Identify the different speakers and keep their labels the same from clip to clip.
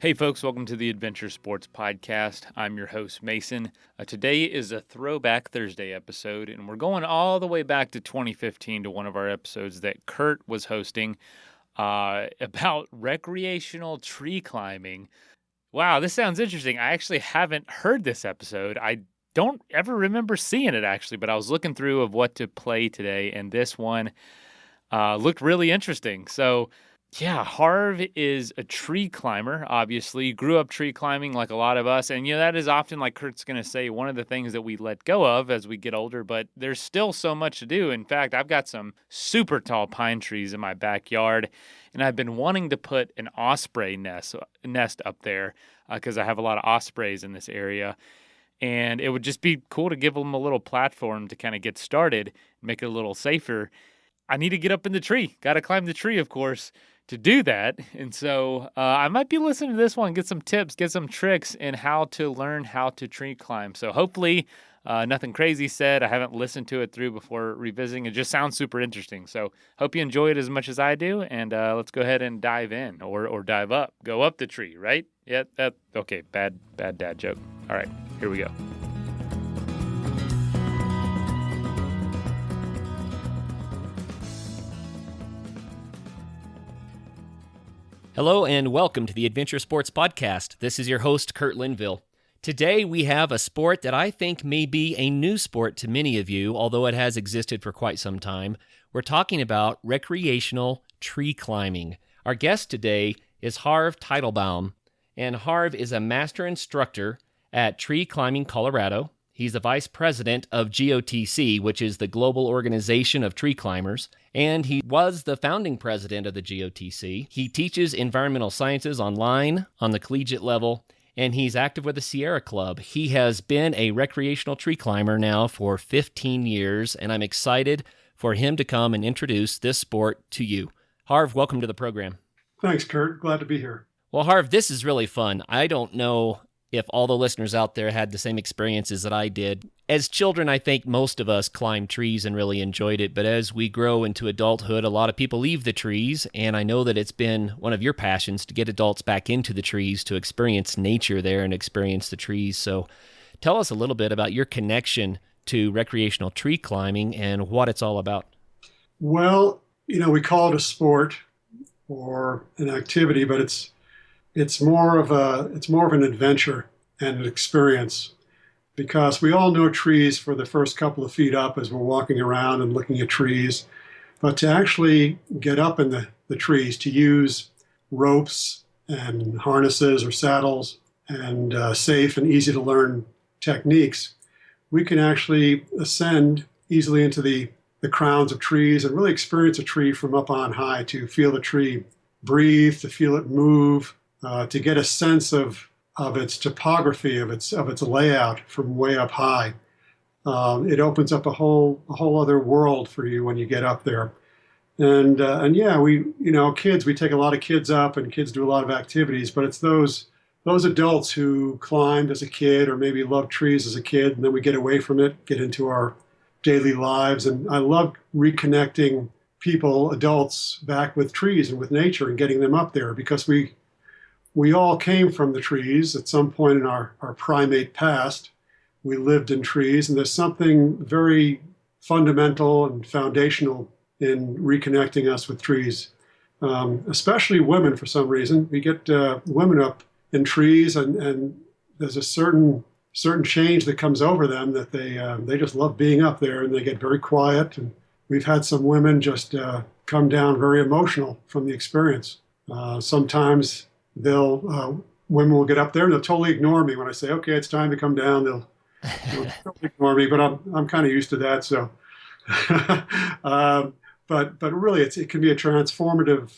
Speaker 1: Hey folks, welcome to the Adventure Sports Podcast. I'm your host, Mason. Today is a Throwback Thursday episode, and we're going all the way back to 2015 to one of our episodes that Kurt was hosting about recreational tree climbing. Wow, this sounds interesting. I actually haven't heard this episode. I don't ever remember seeing it actually, but I was looking through of what to play today, and this one looked really interesting. So yeah, Harv is a tree climber, obviously. Grew up tree climbing like a lot of us. And, that is often, like Kurt's going to say, one of the things that we let go of as we get older. But there's still so much to do. In fact, I've got some super tall pine trees in my backyard. And I've been wanting to put an osprey nest up there because I have a lot of ospreys in this area. And it would just be cool to give them a little platform to kind of get started, make it a little safer. I need to get up in the tree. Got to climb the tree, of course, to do that. And so I might be listening to this one, get some tips, get some tricks in how to learn how to tree climb. So hopefully nothing crazy said. I haven't listened to it through before revisiting. It just sounds super interesting. So hope you enjoy it as much as I do. And let's go ahead and dive in or dive up. Go up the tree, right? Yeah. Okay. Bad dad joke. All right. Here we go.
Speaker 2: Hello and welcome to the Adventure Sports Podcast. This is your host, Kurt Linville. Today we have a sport that I think may be a new sport to many of you, although it has existed for quite some time. We're talking about recreational tree climbing. Our guest today is Harv Teitelbaum, and Harv is a master instructor at Tree Climbing Colorado. He's the vice president of GOTC, which is the Global Organization of Tree Climbers, and he was the founding president of the GOTC. He teaches environmental sciences online on the collegiate level, and he's active with the Sierra Club. He has been a recreational tree climber now for 15 years, and I'm excited for him to come and introduce this sport to you. Harv, welcome to the program.
Speaker 3: Thanks, Kurt. Glad to be here.
Speaker 2: Well, Harv, this is really fun. I don't know if all the listeners out there had the same experiences that I did. As children, I think most of us climbed trees and really enjoyed it, but as we grow into adulthood, a lot of people leave the trees, and I know that it's been one of your passions to get adults back into the trees to experience nature there and experience the trees. So tell us a little bit about your connection to recreational tree climbing and what it's all about.
Speaker 3: Well, we call it a sport or an activity, but it's more of an adventure and an experience, because we all know trees for the first couple of feet up as we're walking around and looking at trees, but to actually get up in the trees, to use ropes and harnesses or saddles and safe and easy to learn techniques, we can actually ascend easily into the crowns of trees and really experience a tree from up on high, to feel the tree breathe, to feel it move, to get a sense of its topography, of its layout from way up high. It opens up a whole other world for you when you get up there. And yeah, kids, we take a lot of kids up, and kids do a lot of activities, but it's those adults who climbed as a kid or maybe loved trees as a kid, and then we get away from it, get into our daily lives. And I love reconnecting people, adults, back with trees and with nature and getting them up there, because we all came from the trees at some point in our primate past. We lived in trees, and there's something very fundamental and foundational in reconnecting us with trees, especially women. For some reason, we get women up in trees, and there's a certain change that comes over them, that they just love being up there, and they get very quiet. And we've had some women just come down very emotional from the experience. Sometimes women will get up there and they'll totally ignore me when I say, okay, it's time to come down. They'll totally ignore me, but I'm kind of used to that. So, but really, it can be a transformative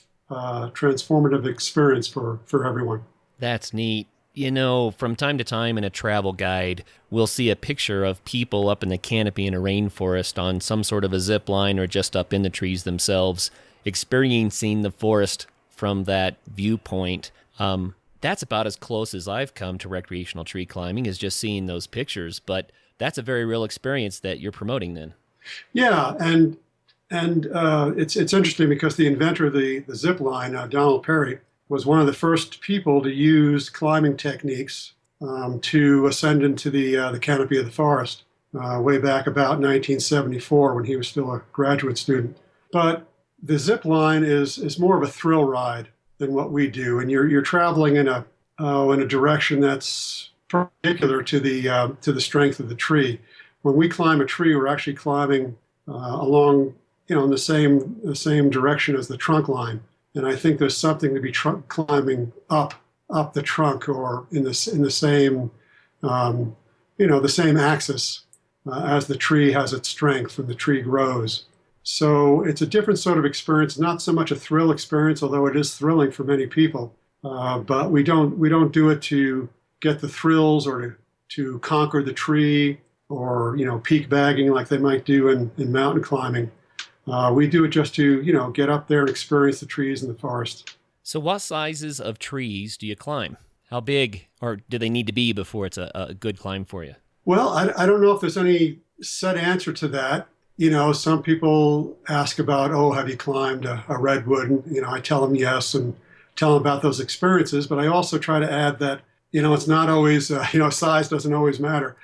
Speaker 3: experience for everyone.
Speaker 2: That's neat. From time to time in a travel guide, we'll see a picture of people up in the canopy in a rainforest on some sort of a zip line or just up in the trees themselves, experiencing the forest from that viewpoint. That's about as close as I've come to recreational tree climbing, is just seeing those pictures, but that's a very real experience that you're promoting then.
Speaker 3: Yeah, and it's interesting because the inventor of the zip line, Donald Perry, was one of the first people to use climbing techniques to ascend into the canopy of the forest way back about 1974 when he was still a graduate student. But the zip line is more of a thrill ride than what we do, and you're traveling in a direction that's particular to the strength of the tree. When we climb a tree, we're actually climbing along, in the same direction as the trunk line. And I think there's something to be climbing up the trunk or in the same the same axis as the tree has its strength and the tree grows. So it's a different sort of experience, not so much a thrill experience, although it is thrilling for many people. But we don't do it to get the thrills or to conquer the tree or peak bagging like they might do in mountain climbing. We do it just to get up there and experience the trees in the forest.
Speaker 2: So what sizes of trees do you climb? How big, or do they need to be before it's a good climb for you?
Speaker 3: Well, I don't know if there's any set answer to that. Some people ask about, oh, have you climbed a redwood? And, I tell them yes and tell them about those experiences. But I also try to add that, it's not always, size doesn't always matter.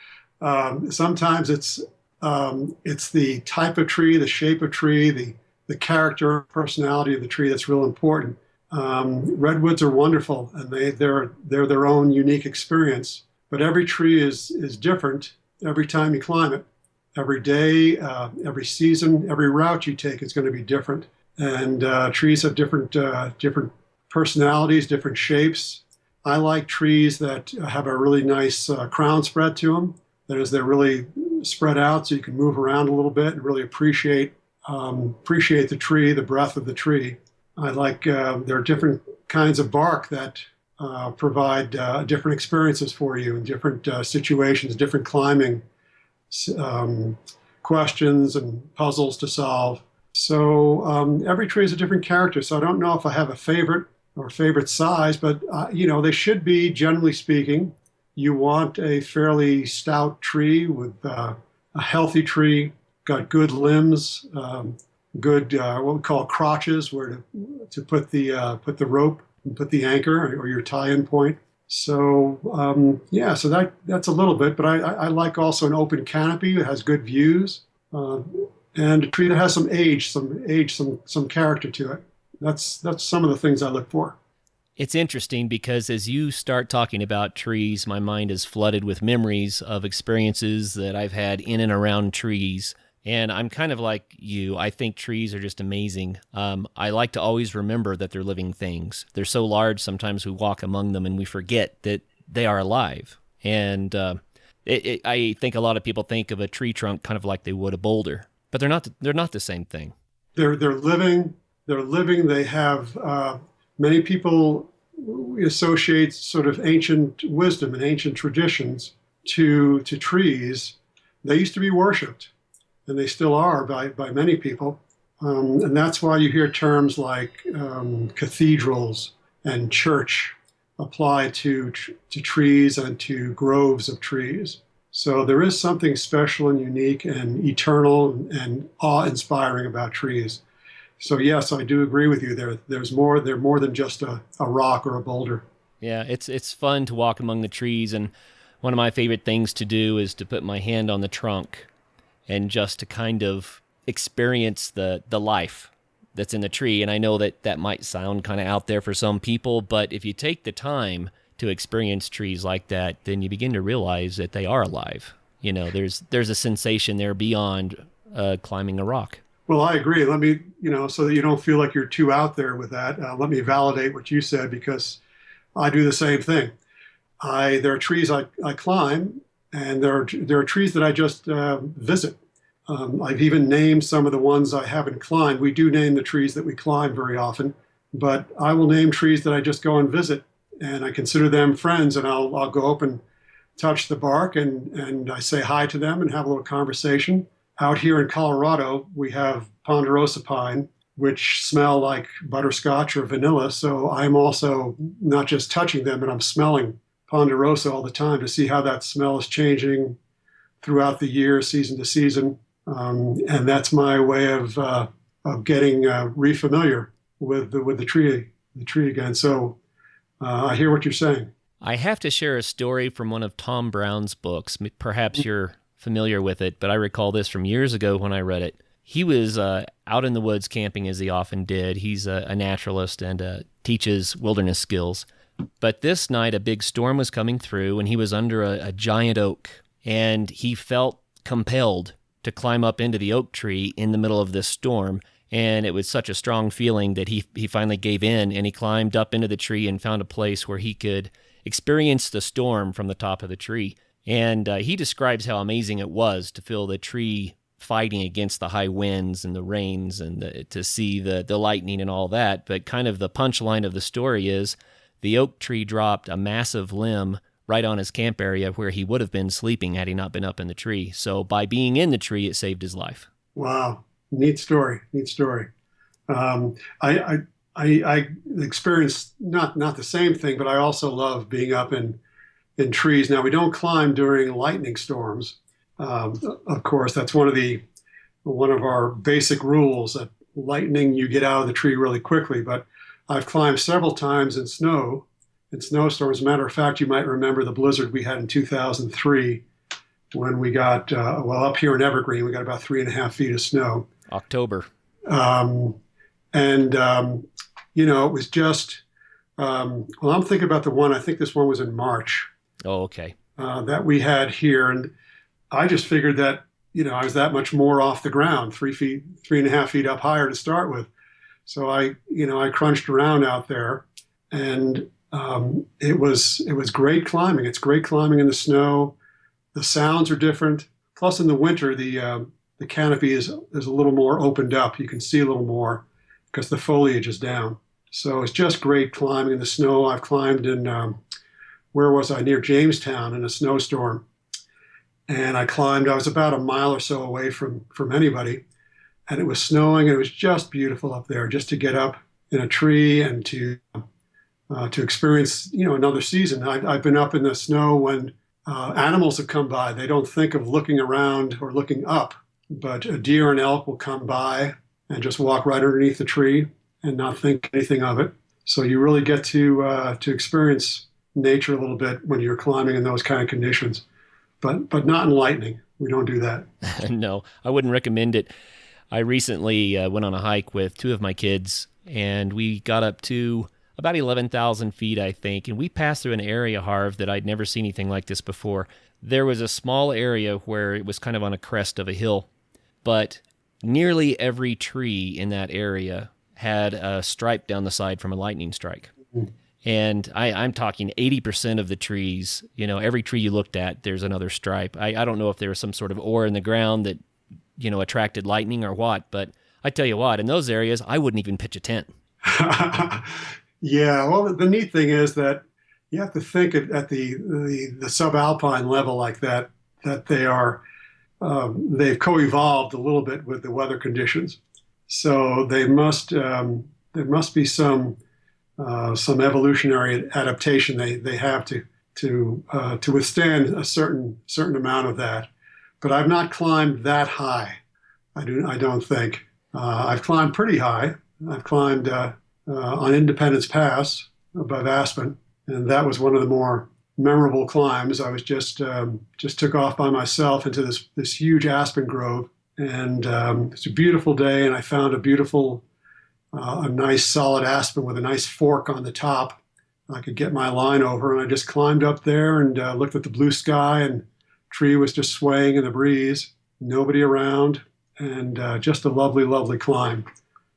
Speaker 3: Sometimes it's the type of tree, the shape of tree, the character, personality of the tree that's real important. Redwoods are wonderful, and they're their own unique experience. But every tree is different every time you climb it. Every day, every season, every route you take is going to be different. And trees have different personalities, different shapes. I like trees that have a really nice crown spread to them. That is, they're really spread out so you can move around a little bit and really appreciate the tree, the breadth of the tree. I like there are different kinds of bark that provide different experiences for you in different situations, different climbing questions and puzzles to solve. So every tree is a different character. So I don't know if I have a favorite or favorite size, but they should be, generally speaking. You want a fairly stout tree with a healthy tree, got good limbs, good what we call crotches, where to put the rope and put the anchor or your tie-in point. So so that's a little bit, but I like also an open canopy that has good views, and a tree that has some character to it. That's some of the things I look for.
Speaker 2: It's interesting because as you start talking about trees, my mind is flooded with memories of experiences that I've had in and around trees. And I'm kind of like you. I think trees are just amazing. I like to always remember that they're living things. They're so large, sometimes we walk among them and we forget that they are alive. And I think a lot of people think of a tree trunk kind of like they would a boulder, but they're not the same thing.
Speaker 3: They're living. They're living. They have many people associate sort of ancient wisdom and ancient traditions to trees. They used to be worshipped, and they still are by many people. And that's why you hear terms like cathedrals and church apply to trees and to groves of trees. So there is something special and unique and eternal and awe-inspiring about trees. So yes, I do agree with you. They're more than just a rock or a boulder.
Speaker 2: Yeah, it's fun to walk among the trees, and one of my favorite things to do is to put my hand on the trunk and just to kind of experience the life that's in the tree. And I know that might sound kind of out there for some people, but if you take the time to experience trees like that, then you begin to realize that they are alive. There's a sensation there beyond climbing a rock.
Speaker 3: Well, I agree. Let me, so that you don't feel like you're too out there with that, let me validate what you said, because I do the same thing. There are trees I climb, and there are trees that I just visit. I've even named some of the ones I haven't climbed. We do name the trees that we climb very often, but I will name trees that I just go and visit, and I consider them friends, and I'll go up and touch the bark, and I say hi to them and have a little conversation. Out here in Colorado, we have ponderosa pine, which smell like butterscotch or vanilla. So I'm also not just touching them, but I'm smelling ponderosa all the time to see how that smell is changing throughout the year, season to season. And that's my way of getting refamiliar with the tree. the tree again. So I hear what you're saying.
Speaker 2: I have to share a story from one of Tom Brown's books. Perhaps you're familiar with it, but I recall this from years ago when I read it. He was out in the woods camping, as he often did. He's a naturalist and teaches wilderness skills. But this night, a big storm was coming through, and he was under a giant oak, and he felt compelled to climb up into the oak tree in the middle of this storm. And it was such a strong feeling that he finally gave in, and he climbed up into the tree and found a place where he could experience the storm from the top of the tree. And he describes how amazing it was to feel the tree fighting against the high winds and the rains and to see the lightning and all that. But kind of the punchline of the story is the oak tree dropped a massive limb right on his camp area where he would have been sleeping had he not been up in the tree. So by being in the tree, it saved his life.
Speaker 3: Wow. Neat story. Neat story. I experienced not the same thing, but I also love being up in trees. Now, we don't climb during lightning storms. Of course, that's one of our basic rules, that lightning, you get out of the tree really quickly. But I've climbed several times in snowstorms. As a matter of fact, you might remember the blizzard we had in 2003 when we got, up here in Evergreen, we got about 3.5 feet of snow.
Speaker 2: October.
Speaker 3: It was just, I'm thinking about I think this one was in March.
Speaker 2: Oh, okay.
Speaker 3: That we had here. And I just figured that, I was that much more off the ground, 3.5 feet up higher to start with. So I crunched around out there, and it was great climbing. It's great climbing in the snow. The sounds are different. Plus, in the winter, the canopy is a little more opened up. You can see a little more because the foliage is down. So it's just great climbing in the snow. I've climbed in, where was I? Near Jamestown in a snowstorm. And I was about a mile or so away from anybody. And it was snowing, and it was just beautiful up there, just to get up in a tree and to experience, another season. I've been up in the snow when animals have come by. They don't think of looking around or looking up, but a deer and elk will come by and just walk right underneath the tree and not think anything of it. So you really get to experience nature a little bit when you're climbing in those kind of conditions, but not in lightning. We don't do that.
Speaker 2: No, I wouldn't recommend it. I recently went on a hike with two of my kids, and we got up to about 11,000 feet, I think, and we passed through an area, Harv, that I'd never seen anything like this before. There was a small area where it was kind of on a crest of a hill, but nearly every tree in that area had a stripe down the side from a lightning strike. Mm-hmm. And I'm talking 80% of the trees, every tree you looked at, there's another stripe. I don't know if there was some sort of ore in the ground that, attracted lightning or what, but I tell you what, in those areas, I wouldn't even pitch a tent.
Speaker 3: Yeah, well, the neat thing is that you have to think at the subalpine level like that they are, they've co-evolved a little bit with the weather conditions. So there must be some evolutionary adaptation they have to withstand a certain amount of that. But I've not climbed that high. I don't think. I've climbed pretty high. I've climbed on Independence Pass above Aspen, and that was one of the more memorable climbs. I was just took off by myself into this huge aspen grove, and it's a beautiful day, and I found a nice solid aspen with a nice fork on the top. I could get my line over, and I just climbed up there and looked at the blue sky, and tree was just swaying in the breeze, nobody around, and just a lovely, lovely climb.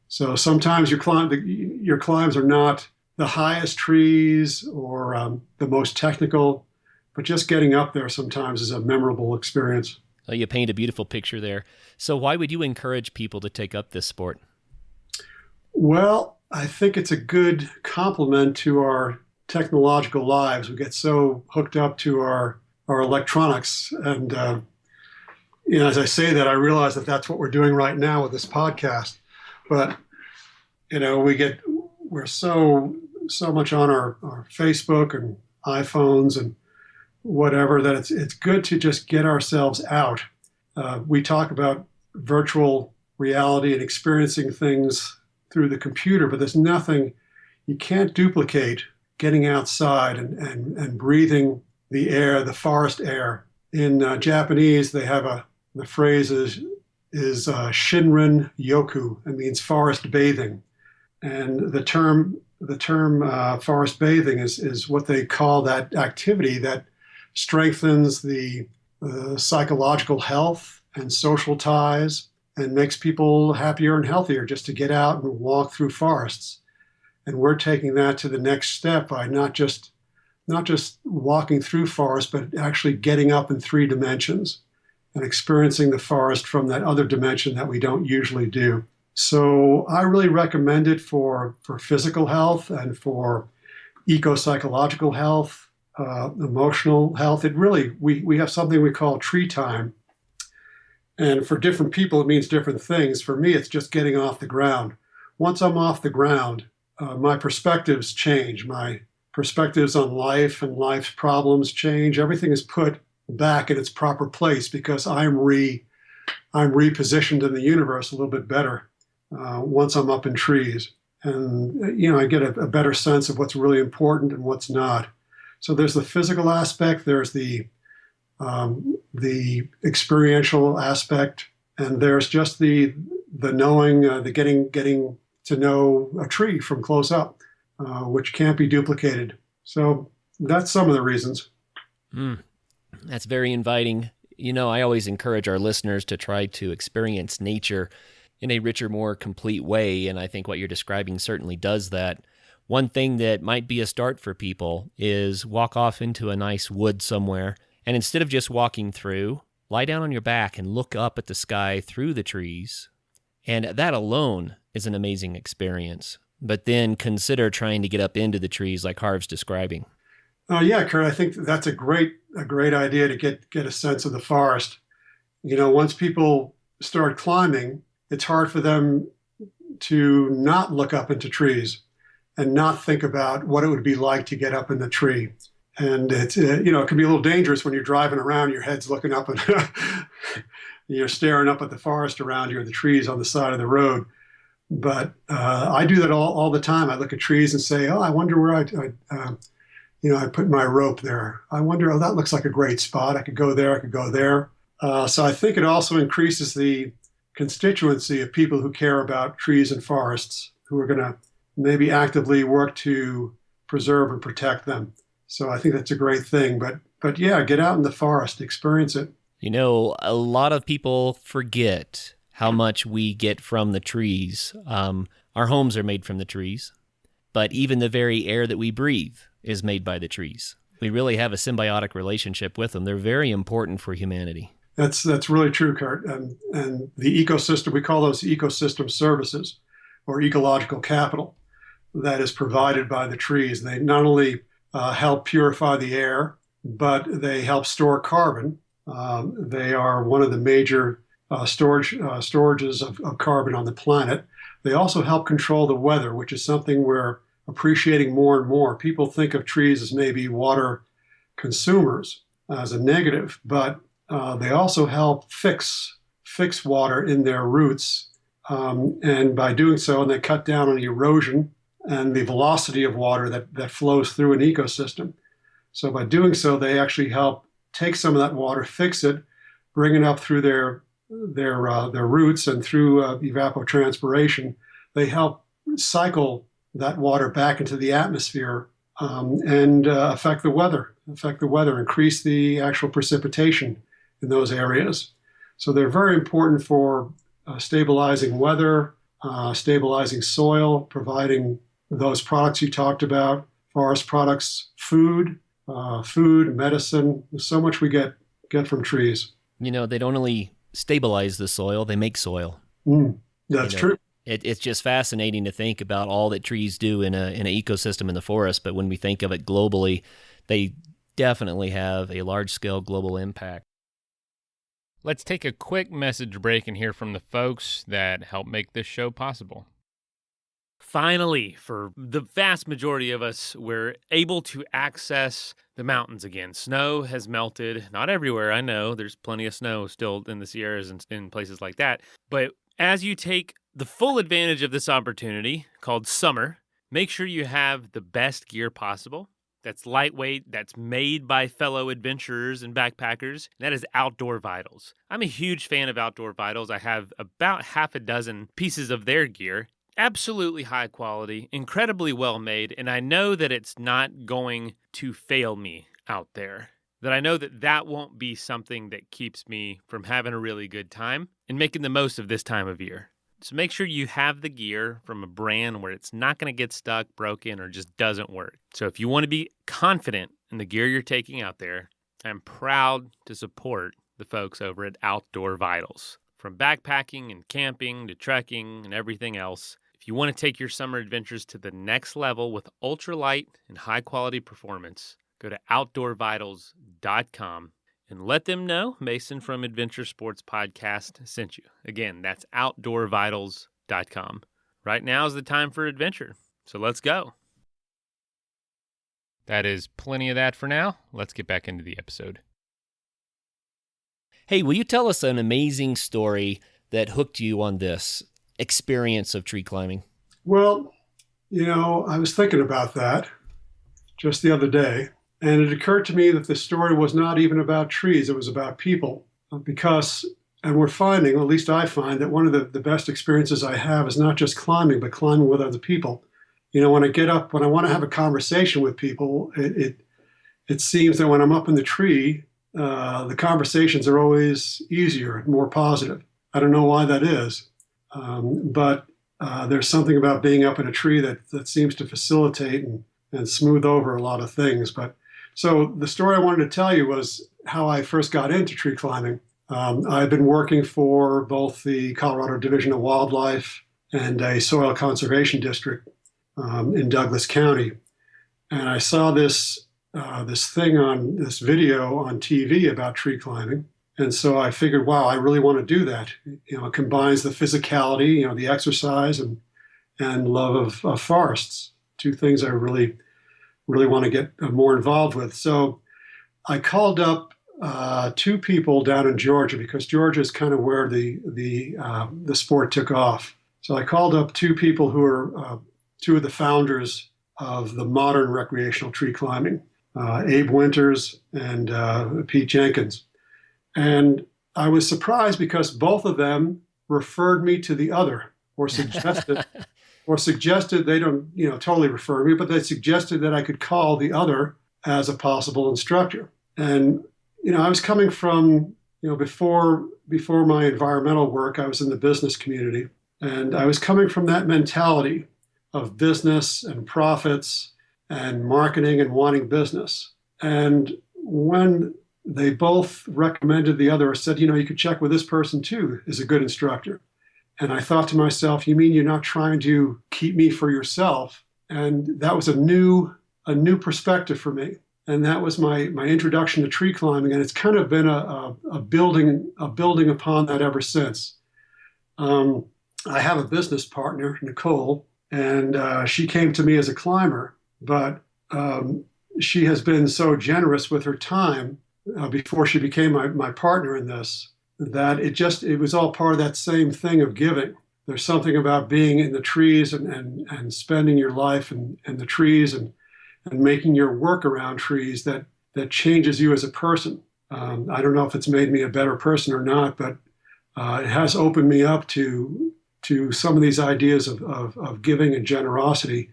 Speaker 3: So sometimes your climbs are not the highest trees or the most technical, but just getting up there sometimes is a memorable experience.
Speaker 2: Oh, you paint a beautiful picture there. So why would you encourage people to take up this sport?
Speaker 3: Well, I think it's a good complement to our technological lives. We get so hooked up to our electronics. And, as I say that, I realize that that's what we're doing right now with this podcast. But, we're so much on our Facebook and iPhones and whatever that it's good to just get ourselves out. We talk about virtual reality and experiencing things through the computer, but there's nothing you can't duplicate getting outside and breathing the air, the forest air. In Japanese, they have the phrase is Shinrin Yoku. It means forest bathing. And the term forest bathing is what they call that activity that strengthens the psychological health and social ties and makes people happier and healthier just to get out and walk through forests. And we're taking that to the next step by not just walking through forests, but actually getting up in 3 dimensions and experiencing the forest from that other dimension that we don't usually do. So I really recommend it for physical health and for eco-psychological health, emotional health. It really, we have something we call tree time. And for different people, it means different things. For me, it's just getting off the ground. Once I'm off the ground, my perspectives change. My perspectives on life and life's problems change. Everything is put back in its proper place because I'm repositioned in the universe a little bit better once I'm up in trees. And, I get a better sense of what's really important and what's not. So there's the physical aspect, there's the experiential aspect, and there's just the knowing, the getting to know a tree from close up, which can't be duplicated. So that's some of the reasons.
Speaker 2: That's very inviting. I always encourage our listeners to try to experience nature in a richer, more complete way, and I think what you're describing certainly does that. One thing that might be a start for people is walk off into a nice wood somewhere, and instead of just walking through, lie down on your back and look up at the sky through the trees. And that alone is an amazing experience. But then consider trying to get up into the trees like Harv's describing.
Speaker 3: Yeah, Kurt, I think that's a great idea to get a sense of the forest. Once people start climbing, it's hard for them to not look up into trees and not think about what it would be like to get up in the tree. And it's, it can be a little dangerous when you're driving around, your head's looking up and you're staring up at the forest around you or the trees on the side of the road. But I do that all the time. I look at trees and say, oh, I wonder where I put my rope there. I wonder, oh, that looks like a great spot. I could go there, I could go there. So I think it also increases the constituency of people who care about trees and forests, who are going to maybe actively work to preserve and protect them. So I think that's a great thing. But yeah, get out in the forest, experience it.
Speaker 2: A lot of people forget how much we get from the trees. Our homes are made from the trees, but even the very air that we breathe is made by the trees. We really have a symbiotic relationship with them. They're very important for humanity.
Speaker 3: That's really true, Kurt. And the ecosystem, we call those ecosystem services or ecological capital that is provided by the trees. They not only help purify the air, but they help store carbon. They are one of the major storages of carbon on the planet. They also help control the weather, which is something we're appreciating more and more. People think of trees as maybe water consumers as a negative, but they also help fix water in their roots. And by doing so, and they cut down on erosion and the velocity of water that flows through an ecosystem. So by doing so, they actually help take some of that water, fix it, bring it up through their roots and through evapotranspiration. They help cycle that water back into the atmosphere and affect the weather, increase the actual precipitation in those areas. So they're very important for stabilizing weather, stabilizing soil, providing those products you talked about, forest products, food, medicine. There's so much we get from trees.
Speaker 2: They don't only stabilize the soil, they make soil.
Speaker 3: That's true.
Speaker 2: It's just fascinating to think about all that trees do in an ecosystem in the forest, but when we think of it globally, they definitely have a large-scale global impact.
Speaker 1: Let's take a quick message break and hear from the folks that help make this show possible. Finally, for the vast majority of us, we're able to access the mountains again. Snow has melted. Not everywhere, I know. There's plenty of snow still in the Sierras and in places like that. But as you take the full advantage of this opportunity called summer, Make sure you have the best gear possible. That's lightweight, that's made by fellow adventurers and backpackers. And that is Outdoor Vitals. I'm a huge fan of Outdoor Vitals. I have about half a dozen pieces of their gear. Absolutely high quality, incredibly well made, and I know that it's not going to fail me out there. That I know that that won't be something that keeps me from having a really good time and making the most of this time of year. So make sure you have the gear from a brand where it's not going to get stuck, broken, or just doesn't work. So if you want to be confident in the gear you're taking out there, I'm proud to support the folks over at Outdoor Vitals. From backpacking and camping to trekking and everything else, if you want to take your summer adventures to the next level with ultralight and high-quality performance, go to outdoorvitals.com and let them know Mason from Adventure Sports Podcast sent you. Again, that's outdoorvitals.com. Right now is the time for adventure, so let's go. That is plenty of that for now. Let's get back into the episode.
Speaker 2: Hey, will you tell us an amazing story that hooked you on this experience of tree climbing?
Speaker 3: Well, I was thinking about that just the other day, and it occurred to me that the story was not even about trees, it was about people. And we're finding, or at least I find, that one of the best experiences I have is not just climbing, but climbing with other people. When I get up, when I want to have a conversation with people, it seems that when I'm up in the tree, the conversations are always easier, more positive. I don't know why that is, but there's something about being up in a tree that seems to facilitate and smooth over a lot of things. So the story I wanted to tell you was how I first got into tree climbing. I've been working for both the Colorado Division of Wildlife and a soil conservation district in Douglas County. And I saw this video on TV about tree climbing. And so I figured, wow, I really want to do that. It combines the physicality, the exercise and love of forests, two things I really want to get more involved with. So I called up two people down in Georgia, because Georgia is kind of where the sport took off. So I called up two people who are two of the founders of the modern recreational tree climbing, Abe Winters and Pete Jenkins. And I was surprised because both of them referred me to the other, or suggested they don't, totally refer me, but they suggested that I could call the other as a possible instructor. And, I was coming from, before my environmental work, I was in the business community, and I was coming from that mentality of business and profits and marketing and wanting business. And when they both recommended the other, said, you could check with this person too, is a good instructor. And I thought to myself, you mean you're not trying to keep me for yourself? And that was a new perspective for me. And that was my introduction to tree climbing. And it's kind of been a building upon that ever since. I have a business partner, Nicole, and she came to me as a climber, but she has been so generous with her time before she became my partner in this, that it was all part of that same thing of giving. There's something about being in the trees and spending your life in the trees and making your work around trees that changes you as a person. I don't know if it's made me a better person or not, but it has opened me up to some of these ideas of giving and generosity.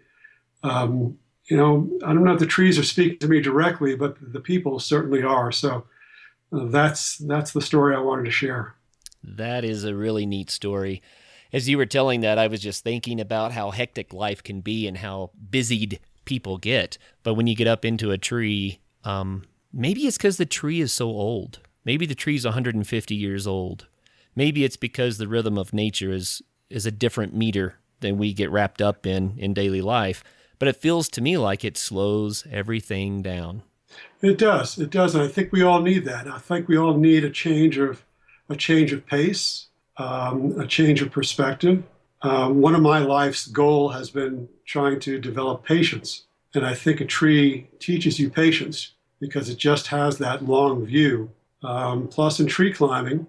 Speaker 3: I don't know if the trees are speaking to me directly, but the people certainly are. So that's the story I wanted to share.
Speaker 2: That is a really neat story. As you were telling that, I was just thinking about how hectic life can be and how busied people get. But when you get up into a tree, maybe it's because the tree is so old. Maybe the tree's 150 years old. Maybe it's because the rhythm of nature is a different meter than we get wrapped up in daily life. But it feels to me like it slows everything down.
Speaker 3: It does. And I think we all need that. I think we all need a change of pace, a change of perspective. One of my life's goal has been trying to develop patience. And I think a tree teaches you patience because it just has that long view. Plus in tree climbing,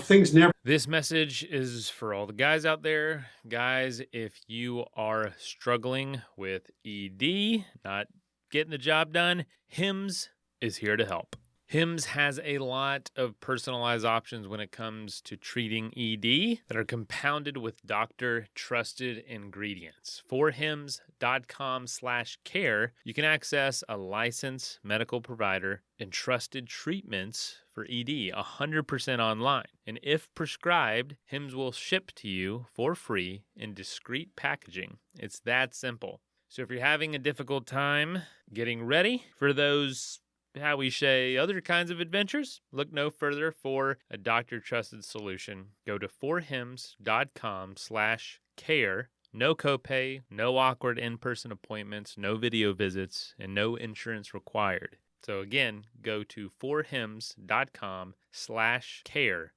Speaker 3: things never.
Speaker 1: This message is for all the guys out there. Guys, if you are struggling with ED, not getting the job done, HIMS is here to help. HIMS has a lot of personalized options when it comes to treating ED that are compounded with doctor-trusted ingredients. For hims.com/care, you can access a licensed medical provider and trusted treatments for ED 100% online. And if prescribed, HIMS will ship to you for free in discreet packaging. It's that simple. So if you're having a difficult time getting ready for those, how we say, other kinds of adventures, look no further for a doctor-trusted solution. Go to forhims.com/care. No copay, no awkward in-person appointments, no video visits, and no insurance required. So again, go to forhims.com/care,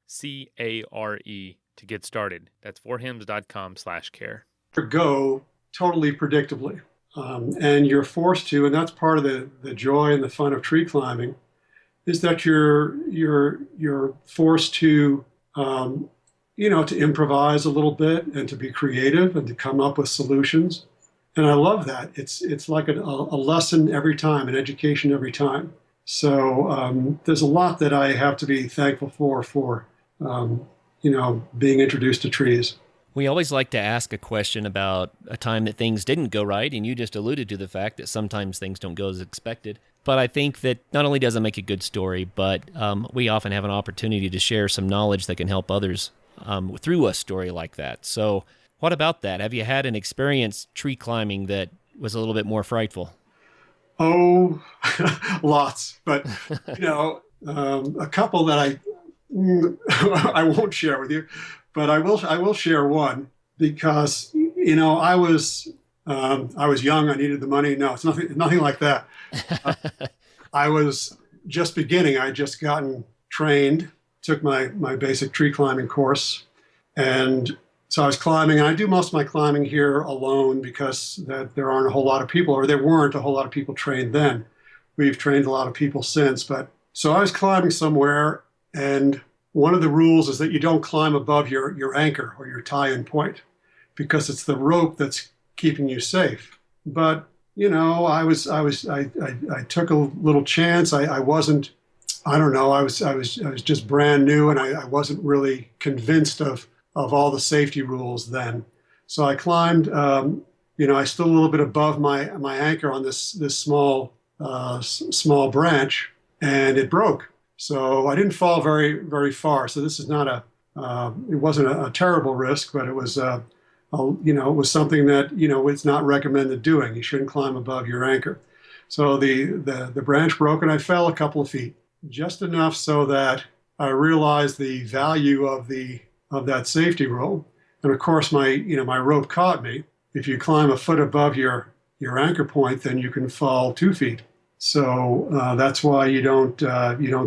Speaker 1: CARE, to get started. That's forhims.com/care.
Speaker 3: Go totally predictably. And you're forced to, and that's part of the joy and the fun of tree climbing, is that you're forced to to improvise a little bit and to be creative and to come up with solutions. And I love that. It's like a lesson every time, an education every time. So there's a lot that I have to be thankful for being introduced to trees.
Speaker 2: We always like to ask a question about a time that things didn't go right, and you just alluded to the fact that sometimes things don't go as expected. But I think that not only does it make a good story, but we often have an opportunity to share some knowledge that can help others through a story like that. So what about that? Have you had an experience tree climbing that was a little bit more frightful?
Speaker 3: Oh, lots. But, a couple that I won't share with you. But I will share one because I was young. I needed the money. No, it's nothing like that. I was just beginning. I had just gotten trained, took my basic tree climbing course, and so I was climbing. And I do most of my climbing here alone because there aren't a whole lot of people, or there weren't a whole lot of people trained then. We've trained a lot of people since, but so I was climbing somewhere, and one of the rules is that you don't climb above your anchor or your tie-in point because it's the rope that's keeping you safe. But I took a little chance. I wasn't. I don't know. I was just brand new, and I wasn't really convinced of all the safety rules then. So I climbed. I stood a little bit above my anchor on this small branch, and it broke. So I didn't fall very, very far. So this is not it wasn't a terrible risk, but it was, it was something that, it's not recommended doing. You shouldn't climb above your anchor. So the branch broke and I fell a couple of feet, just enough so that I realized the value of that safety rope. And of course, my rope caught me. If you climb a foot above your anchor point, then you can fall 2 feet. So that's why you don't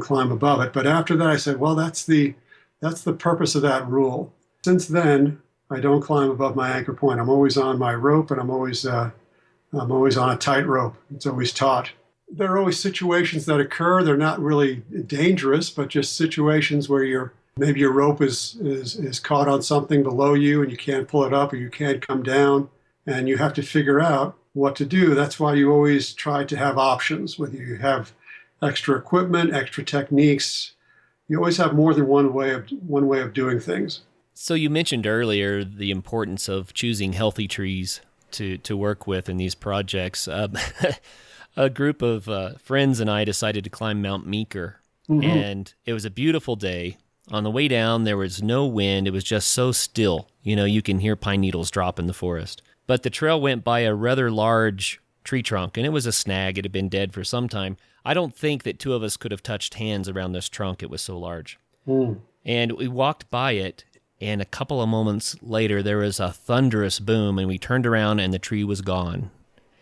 Speaker 3: climb above it. But after that, I said, well, that's the purpose of that rule. Since then, I don't climb above my anchor point. I'm always on my rope, and I'm always on a tight rope. It's always taut. There are always situations that occur. They're not really dangerous, but just situations where maybe your rope is caught on something below you, and you can't pull it up, or you can't come down, and you have to figure out what to do. That's why you always try to have options, whether you have extra equipment, extra techniques. You always have more than one way of doing things.
Speaker 2: So you mentioned earlier the importance of choosing healthy trees to work with in these projects. A group of friends and I decided to climb Mount Meeker, and it was a beautiful day. On the way down, there was no wind. It was just so still. You can hear pine needles drop in the forest. But the trail went by a rather large tree trunk, and it was a snag. It had been dead for some time. I don't think that two of us could have touched hands around this trunk. It was so large. And we walked by it, and a couple of moments later, there was a thunderous boom, and we turned around, and the tree was gone.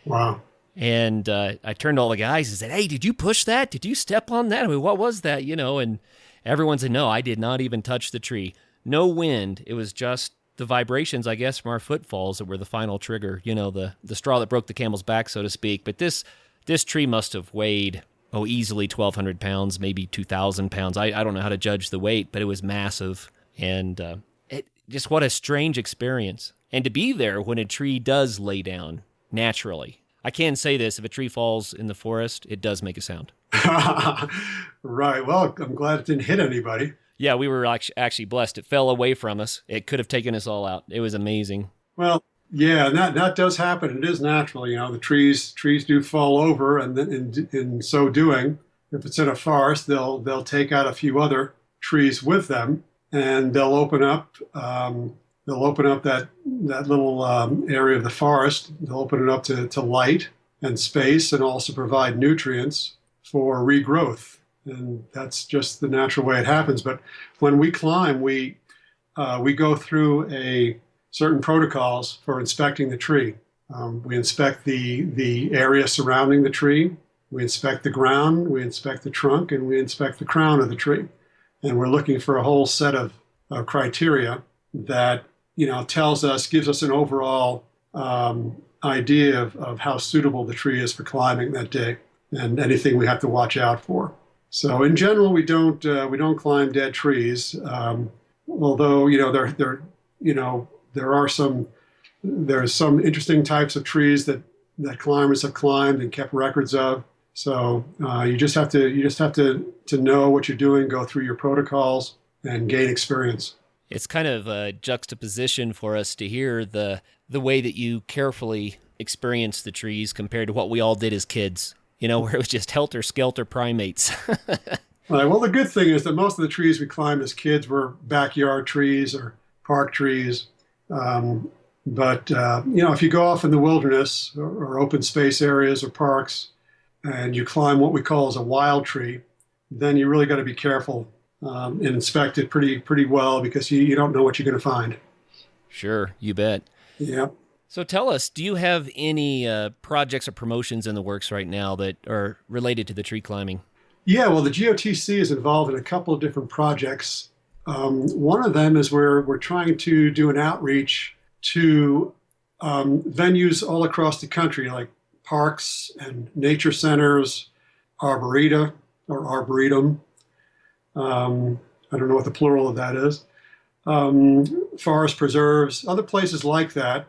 Speaker 3: Wow.
Speaker 2: And I turned to all the guys and said, hey, did you push that? Did you step on that? I mean, what was that? And everyone said, no, I did not even touch the tree. No wind. It was just the vibrations, I guess, from our footfalls that were the final trigger, the straw that broke the camel's back, so to speak. But this tree must have weighed easily 1,200 pounds, maybe 2,000 pounds. I don't know how to judge the weight, but it was massive. And just what a strange experience. And to be there when a tree does lay down naturally. I can say this, if a tree falls in the forest, it does make a sound.
Speaker 3: Right. Well, I'm glad it didn't hit anybody.
Speaker 2: Yeah, we were actually blessed. It fell away from us. It could have taken us all out. It was amazing.
Speaker 3: Well, yeah, and that does happen. It is natural. The trees do fall over, and then in so doing, if it's in a forest, they'll take out a few other trees with them, and they'll open up that little area of the forest. They'll open it up to light and space, and also provide nutrients for regrowth. And that's just the natural way it happens. But when we climb, we go through certain protocols for inspecting the tree. We inspect the area surrounding the tree. We inspect the ground. We inspect the trunk, and we inspect the crown of the tree. And we're looking for a whole set of criteria that gives us an overall idea of how suitable the tree is for climbing that day, and anything we have to watch out for. So in general, we don't climb dead trees, although there's some interesting types of trees that climbers have climbed and kept records of. So you just have to know what you're doing, go through your protocols, and gain experience.
Speaker 2: It's kind of a juxtaposition for us to hear the way that you carefully experience the trees compared to what we all did as kids. Where it was just helter-skelter primates.
Speaker 3: Right. Well, the good thing is that most of the trees we climbed as kids were backyard trees or park trees. But if you go off in the wilderness or open space areas or parks, and you climb what we call as a wild tree, then you really got to be careful and inspect it pretty well, because you don't know what you're going to find.
Speaker 2: Sure, you bet.
Speaker 3: Yeah.
Speaker 2: So tell us, do you have any projects or promotions in the works right now that are related to the tree climbing?
Speaker 3: Yeah, well, the GOTC is involved in a couple of different projects. One of them is we're trying to do an outreach to venues all across the country, like parks and nature centers, arboretum. I don't know what the plural of that is. Forest preserves, other places like that.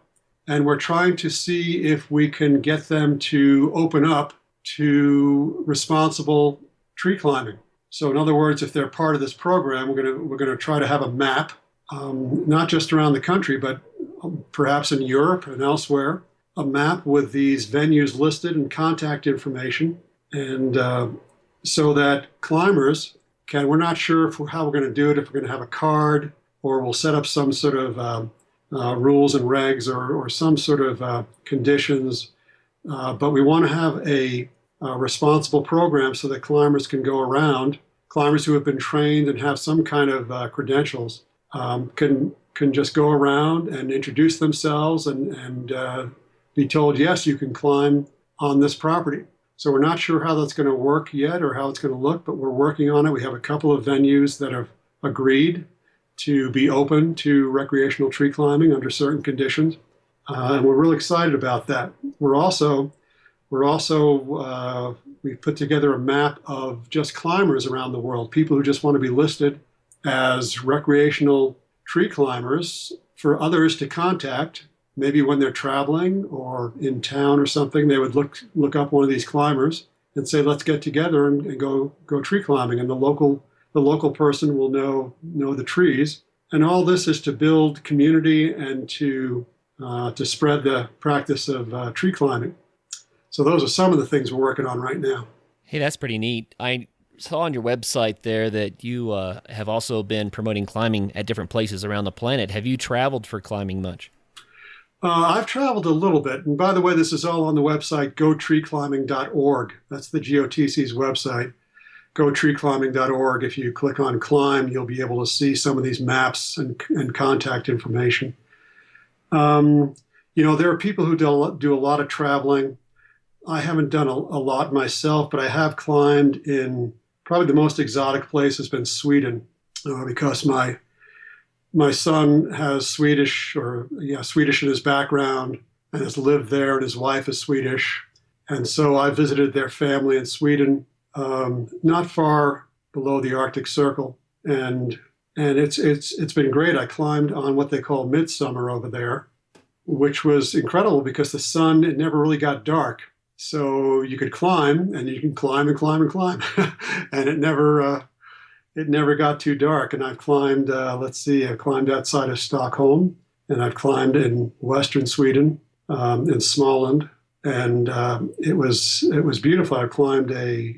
Speaker 3: And we're trying to see if we can get them to open up to responsible tree climbing. So in other words, if they're part of this program, we're going to try to have a map, not just around the country, but perhaps in Europe and elsewhere, a map with these venues listed and contact information. And so that climbers we're not sure how we're going to do it, if we're going to have a card, or we'll set up some sort of rules and regs or some sort of conditions. But we want to have a responsible program so that climbers can go around. Climbers who have been trained and have some kind of credentials can just go around and introduce themselves and be told, yes, you can climb on this property. So we're not sure how that's going to work yet or how it's going to look, but we're working on it. We have a couple of venues that have agreed to be open to recreational tree climbing under certain conditions. And we're really excited about that. We've put together a map of just climbers around the world, people who just want to be listed as recreational tree climbers for others to contact. Maybe when they're traveling or in town or something, they would look up one of these climbers and say, let's get together and go tree climbing. And the local person will know the trees. And all this is to build community and to spread the practice of tree climbing. So those are some of the things we're working on right now.
Speaker 2: Hey, that's pretty neat. I saw on your website there that you have also been promoting climbing at different places around the planet. Have you traveled for climbing much?
Speaker 3: I've traveled a little bit. And by the way, this is all on the website, gotreeclimbing.org. That's the GOTC's website, gotreeclimbing.org. If you click on climb, you'll be able to see some of these maps and contact information. There are people who do a lot of traveling. I haven't done a lot myself, but I have climbed in probably the most exotic place has been Sweden, because my son has Swedish in his background and has lived there, and his wife is Swedish. And so I visited their family in Sweden not far below the Arctic Circle, and it's been great. I climbed on what they call midsummer over there, which was incredible because the sun, it never really got dark. So you could climb, and you can climb and climb and climb, and it never got too dark. And I've climbed, I've climbed outside of Stockholm, and I've climbed in western Sweden, in Småland, and it was beautiful. I climbed a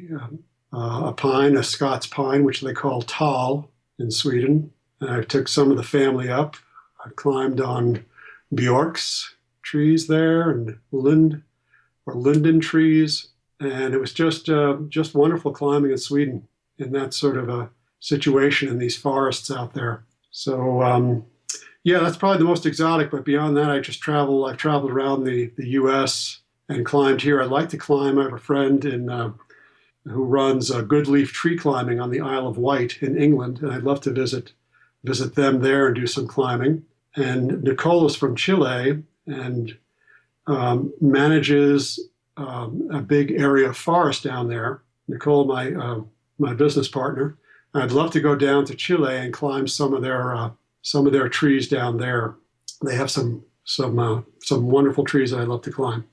Speaker 3: pine, a Scots pine, which they call tall in Sweden. And I took some of the family up. I climbed on bjorks trees there and linden trees, and it was just wonderful climbing in Sweden in that sort of a situation in these forests out there. So yeah, that's probably the most exotic. But beyond that, I've traveled around the U.S. and climbed here. I'd like to climb. I have a friend who runs good leaf tree climbing on the Isle of Wight in England, and I'd love to visit them there and do some climbing. And Nicole is from Chile and manages a big area of forest down there. Nicole, my business partner. I'd love to go down to Chile and climb some of their trees down there. They have some wonderful trees that I'd love to climb.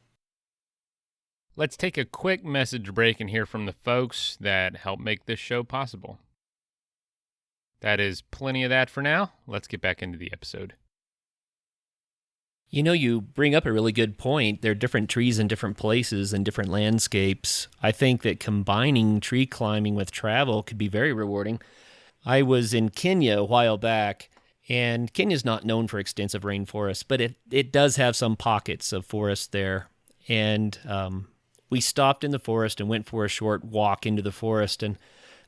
Speaker 1: Let's take a quick message break and hear from the folks that help make this show possible. That is plenty of that for now. Let's get back into the episode.
Speaker 2: You know, you bring up a really good point. There are different trees in different places and different landscapes. I think that combining tree climbing with travel could be very rewarding. I was in Kenya a while back, and Kenya's not known for extensive rainforests, but it does have some pockets of forest there. And we stopped in the forest and went for a short walk into the forest, and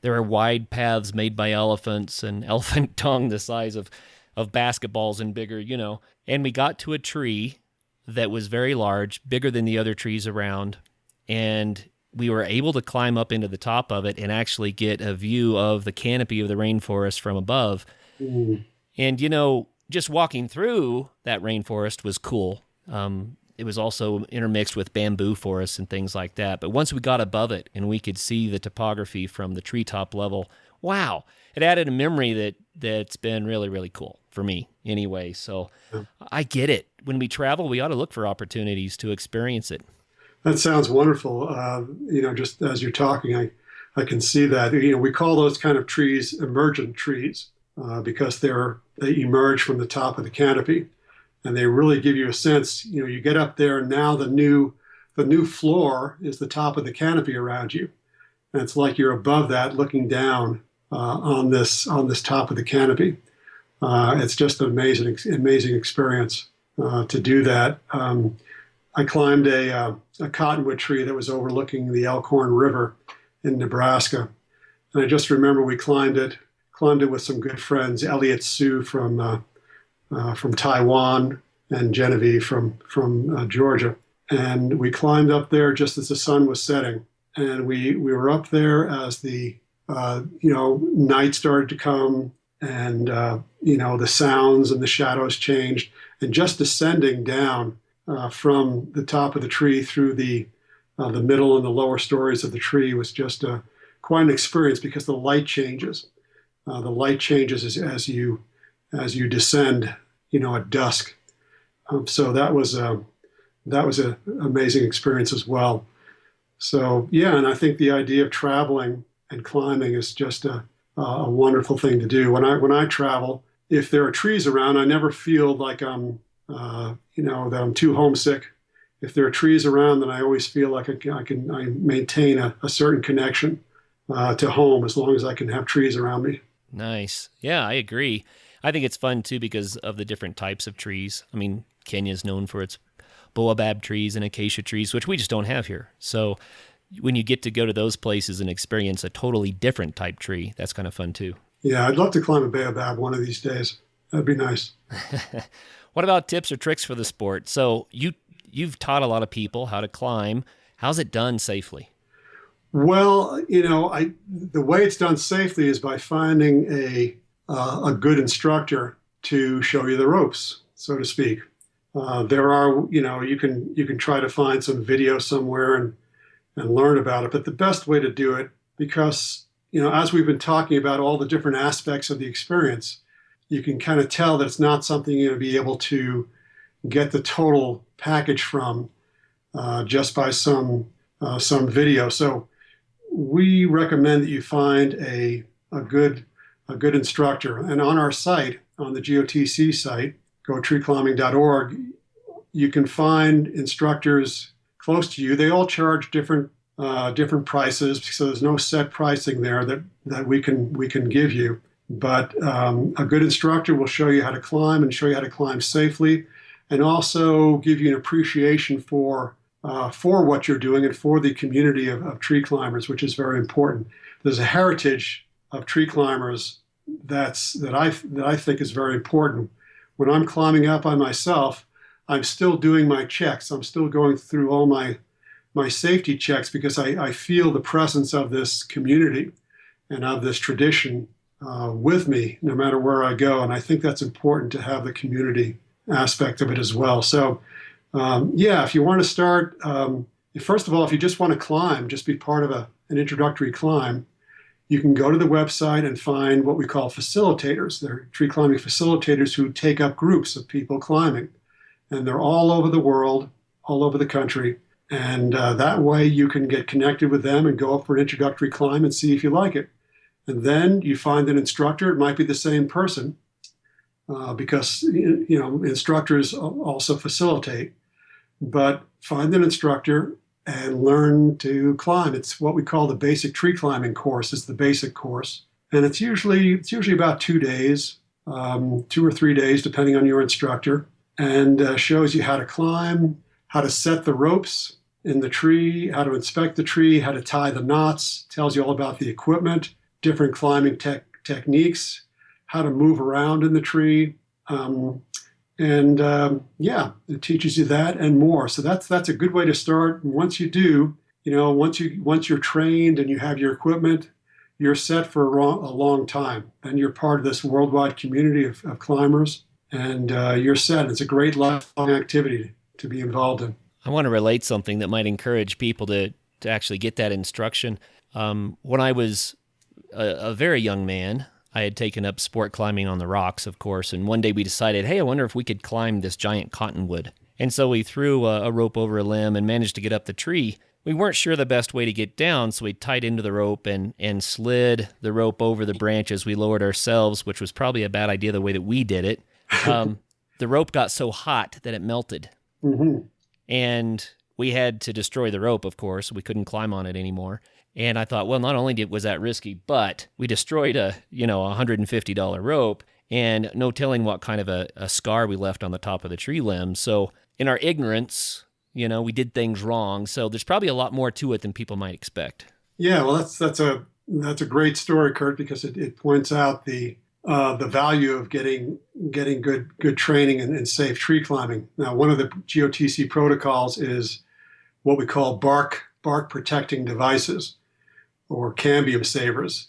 Speaker 2: there are wide paths made by elephants and elephant tongue the size of basketballs and bigger, And we got to a tree that was very large, bigger than the other trees around, and we were able to climb up into the top of it and actually get a view of the canopy of the rainforest from above.
Speaker 3: Mm.
Speaker 2: And, just walking through that rainforest was cool. It was also intermixed with bamboo forests and things like that. But once we got above it and we could see the topography from the treetop level, wow, it added a memory that's been really, really cool for me anyway. So I get it. When we travel, we ought to look for opportunities to experience it.
Speaker 3: That sounds wonderful. Just as you're talking, I can see that. We call those kind of trees emergent trees because they emerge from the top of the canopy, and they really give you a sense. You get up there, and now the new floor is the top of the canopy around you, and it's like you're above that, looking down on this top of the canopy. It's just an amazing experience to do that. I climbed a cottonwood tree that was overlooking the Elkhorn River in Nebraska, and I just remember we climbed it with some good friends, Elliot Sue from Taiwan and Genevieve from Georgia, and we climbed up there just as the sun was setting, and we were up there as the night started to come, and the sounds and the shadows changed, and just descending down from the top of the tree through the middle and the lower stories of the tree was just quite an experience because the light changes. The light changes as you descend, at dusk. So that was an amazing experience as well. So yeah, and I think the idea of traveling and climbing is just a wonderful thing to do. When I travel, if there are trees around, I never feel like that I'm too homesick. If there are trees around, then I always feel like I maintain a certain connection to home as long as I can have trees around me.
Speaker 2: Nice. Yeah, I agree. I think it's fun too because of the different types of trees. I mean, Kenya is known for its baobab trees and acacia trees, which we just don't have here. So when you get to go to those places and experience a totally different type tree, that's kind of fun too.
Speaker 3: Yeah, I'd love to climb a baobab one of these days. That'd be nice.
Speaker 2: What about tips or tricks for the sport? So you've taught a lot of people how to climb. How's it done safely?
Speaker 3: Well, the way it's done safely is by finding a good instructor to show you the ropes, so to speak. There are, you can try to find some video somewhere and learn about it. But the best way to do it because, as we've been talking about all the different aspects of the experience, you can kind of tell that it's not something you're going to be able to get the total package from just by some video. So we recommend that you find a good instructor. And on our site, on the GOTC site, gotreeclimbing.org, you can find instructors close to you. They all charge different prices, so there's no set pricing there that we can give you. But a good instructor will show you how to climb and show you how to climb safely, and also give you an appreciation for what you're doing and for the community of tree climbers, which is very important. There's a heritage of tree climbers that I think is very important. When I'm climbing out by myself, I'm still doing my checks. I'm still going through all my safety checks because I feel the presence of this community and of this tradition with me no matter where I go. And I think that's important to have the community aspect of it as well. So if you want to start, first of all, if you just want to climb, just be part of an introductory climb, you can go to the website and find what we call facilitators. They're tree climbing facilitators who take up groups of people climbing. And they're all over the world, all over the country. And that way you can get connected with them and go up for an introductory climb and see if you like it. And then you find an instructor. It might be the same person because instructors also facilitate. But find an instructor and learn to climb. It's what we call the basic tree climbing course. It's the basic course. And it's usually about 2 days, 2 or 3 days, depending on your instructor, and shows you how to climb, how to set the ropes in the tree, how to inspect the tree, how to tie the knots, tells you all about the equipment, different climbing techniques, how to move around in the tree. It teaches you that and more. So that's a good way to start. And once you do, once you're trained and you have your equipment, you're set for a long time. And you're part of this worldwide community of climbers. And you're set. It's a great lifelong activity to be involved in.
Speaker 2: I want to relate something that might encourage people to actually get that instruction. When I was a very young man, I had taken up sport climbing on the rocks, of course, and one day we decided, hey, I wonder if we could climb this giant cottonwood. And so we threw a rope over a limb and managed to get up the tree. We weren't sure the best way to get down, so we tied into the rope and slid the rope over the branch as we lowered ourselves, which was probably a bad idea the way that we did it. The rope got so hot that it melted.
Speaker 3: Mm-hmm.
Speaker 2: And we had to destroy the rope, of course. We couldn't climb on it anymore. And I thought, well, not only was that risky, but we destroyed a $150 rope, and no telling what kind of a scar we left on the top of the tree limb. So in our ignorance, we did things wrong. So there's probably a lot more to it than people might expect.
Speaker 3: Yeah, well, that's a great story, Kurt, because it points out the value of getting good training and safe tree climbing. Now, one of the GOTC protocols is what we call bark protecting devices, or cambium savers.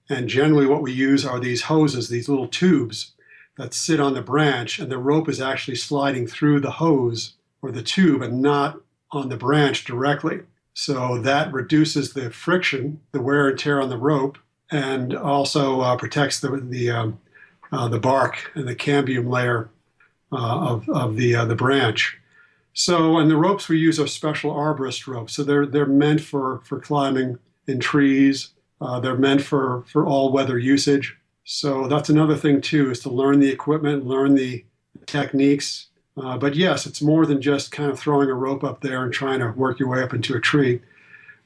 Speaker 3: And generally what we use are these hoses, these little tubes that sit on the branch, and the rope is actually sliding through the hose or the tube and not on the branch directly. So that reduces the friction, the wear and tear on the rope, and also protects the bark and the cambium layer of the branch. So, and the ropes we use are special arborist ropes. So they're meant for climbing in trees. They're meant for all weather usage. So that's another thing too, is to learn the equipment, learn the techniques. But yes, it's more than just kind of throwing a rope up there and trying to work your way up into a tree,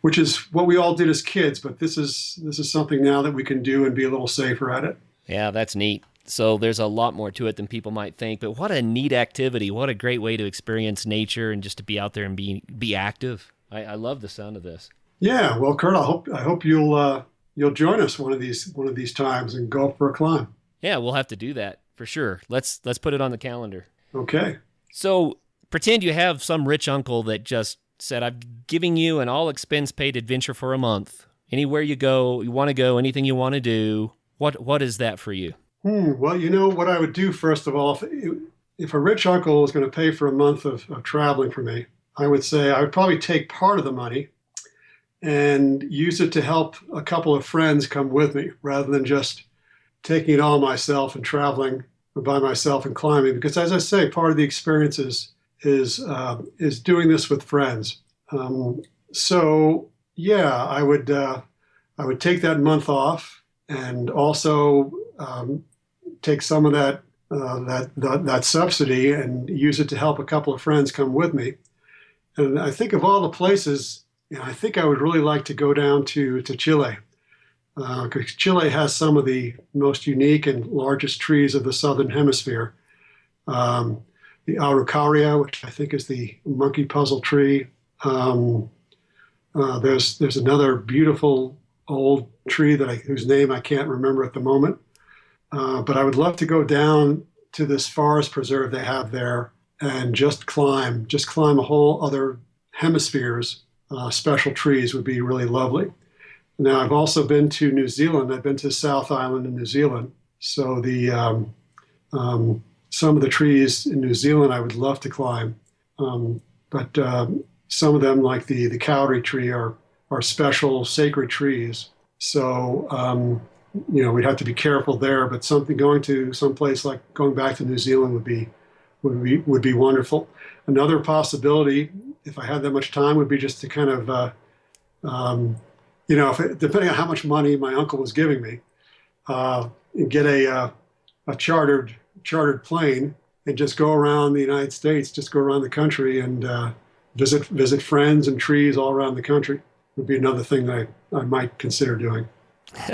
Speaker 3: which is what we all did as kids. But this is something now that we can do and be a little safer at it.
Speaker 2: Yeah, that's neat. So there's a lot more to it than people might think. But what a neat activity. What a great way to experience nature and just to be out there and be active. I love the sound of this.
Speaker 3: Yeah, well, Kurt, I hope you'll join us one of these times and go up for a climb.
Speaker 2: Yeah, we'll have to do that for sure. Let's put it on the calendar.
Speaker 3: Okay.
Speaker 2: So pretend you have some rich uncle that just said, I'm giving you an all expense paid adventure for a month. Anywhere you want to go, anything you want to do. What is that for you?
Speaker 3: Well, what I would do, first of all, if a rich uncle was going to pay for a month of traveling for me, I would say I would probably take part of the money and use it to help a couple of friends come with me rather than just taking it all myself and traveling by myself and climbing. Because as I say, part of the experience is doing this with friends. So yeah, I would take that month off and also take some of that subsidy and use it to help a couple of friends come with me. And I think of all the places, I think I would really like to go down to Chile, because Chile has some of the most unique and largest trees of the southern hemisphere. Um, the Araucaria, which I think is the monkey puzzle tree. Um, there's another beautiful old tree whose name I can't remember at the moment. But I would love to go down to this forest preserve they have there and just climb a whole other hemisphere's special trees would be really lovely. Now, I've also been to New Zealand. I've been to South Island in New Zealand. So some of the trees in New Zealand I would love to climb. But some of them, like the kauri tree, are special sacred trees. So, we'd have to be careful there, but going to someplace like going back to New Zealand would be wonderful. Another possibility, if I had that much time, would be just to kind of, depending on how much money my uncle was giving me, get a chartered plane and just go around the United States, just go around the country and visit friends and trees all around the country. Would be another thing that I might consider doing.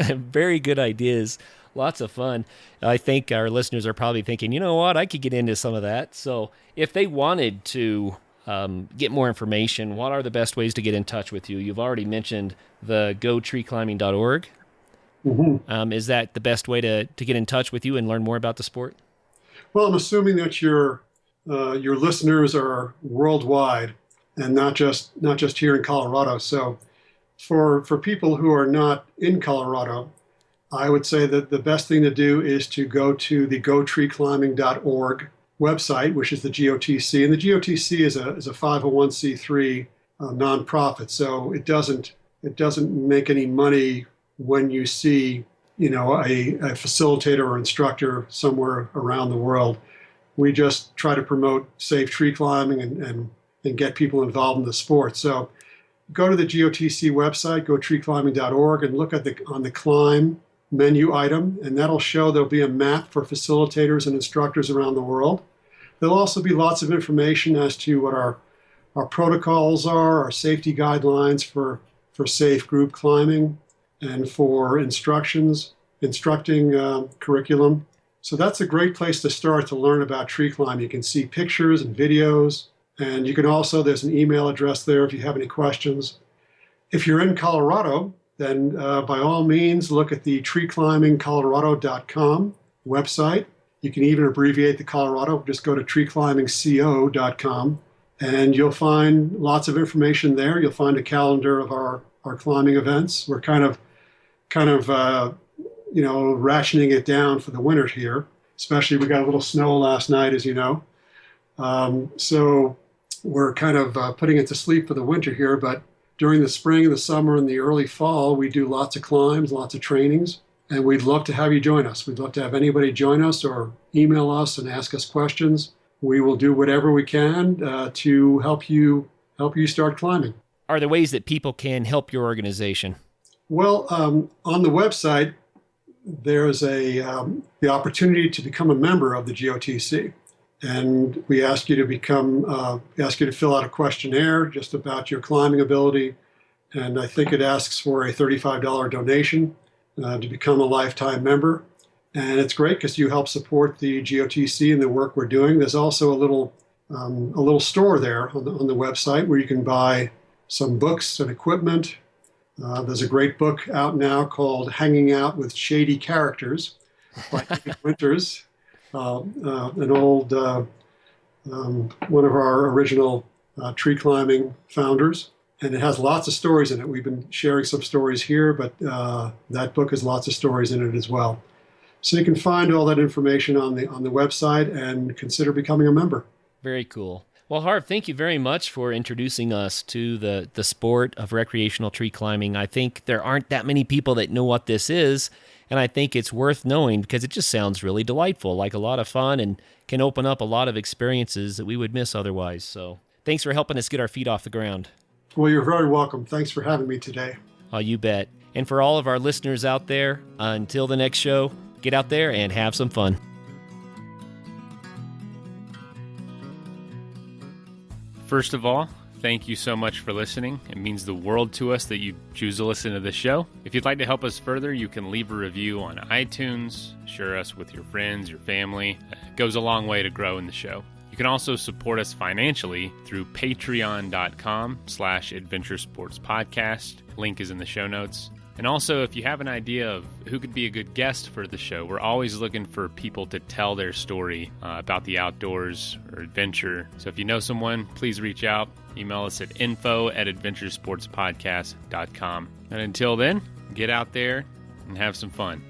Speaker 2: Very good ideas. Lots of fun. I think our listeners are probably thinking, you know what, I could get into some of that. So if they wanted to get more information, what are the best ways to get in touch with you? You've already mentioned the gotreeclimbing.org.
Speaker 3: Mm-hmm.
Speaker 2: Is that the best way to get in touch with you and learn more about the sport?
Speaker 3: Well, I'm assuming that your listeners are worldwide and not just here in Colorado. So for people who are not in Colorado, I would say that the best thing to do is to go to the gotreeclimbing.org website, which is the GOTC. And the GOTC is a 501c3 nonprofit. So it doesn't make any money when you see, a facilitator or instructor somewhere around the world. We just try to promote safe tree climbing and get people involved in the sport. So go to the GOTC website, gotreeclimbing.org, and look on the climb menu item, and there'll be a map for facilitators and instructors around the world. There'll also be lots of information as to what our protocols are, our safety guidelines for safe group climbing, and for instructing curriculum. So that's a great place to start to learn about tree climbing. You can see pictures and videos, and you can also, there's an email address there if you have any questions. If you're in Colorado, then by all means, look at the treeclimbingcolorado.com website. You can even abbreviate the Colorado, just go to treeclimbingco.com, and you'll find lots of information there. You'll find a calendar of our climbing events. We're kind of rationing it down for the winter here, especially we got a little snow last night, as you know. So we're kind of putting it to sleep for the winter here, but during the spring, the summer, and the early fall, we do lots of climbs, lots of trainings, and we'd love to have you join us. We'd love to have anybody join us or email us and ask us questions. We will do whatever we can to help you start climbing.
Speaker 2: Are there ways that people can help your organization?
Speaker 3: Well, on the website, there's the opportunity to become a member of the GOTC. And we ask you to fill out a questionnaire just about your climbing ability. And I think it asks for a $35 donation to become a lifetime member. And it's great because you help support the GOTC and the work we're doing. There's also a little store there on the website where you can buy some books and equipment. There's a great book out now called Hanging Out with Shady Characters by David Winters. An old one of our original tree climbing founders, and it has lots of stories in it. We've been sharing some stories here, but that book has lots of stories in it as well. So you can find all that information on the website and consider becoming a member.
Speaker 2: Very cool. Well, Harv, thank you very much for introducing us to the sport of recreational tree climbing. I think there aren't that many people that know what this is, and I think it's worth knowing because it just sounds really delightful, like a lot of fun, and can open up a lot of experiences that we would miss otherwise. So thanks for helping us get our feet off the ground.
Speaker 3: Well, you're very welcome. Thanks for having me today.
Speaker 2: Oh, you bet. And for all of our listeners out there, until the next show, get out there and have some fun.
Speaker 1: First of all, thank you so much for listening. It means the world to us that you choose to listen to this show. If you'd like to help us further, you can leave a review on iTunes, share us with your friends, your family. It goes a long way to grow in the show. You can also support us financially through patreon.com/adventuresportspodcast. Link is in the show notes. And also, if you have an idea of who could be a good guest for the show, we're always looking for people to tell their story about the outdoors or adventure. So if you know someone, please reach out. Email us at info@adventuresportspodcast.com. And until then, get out there and have some fun.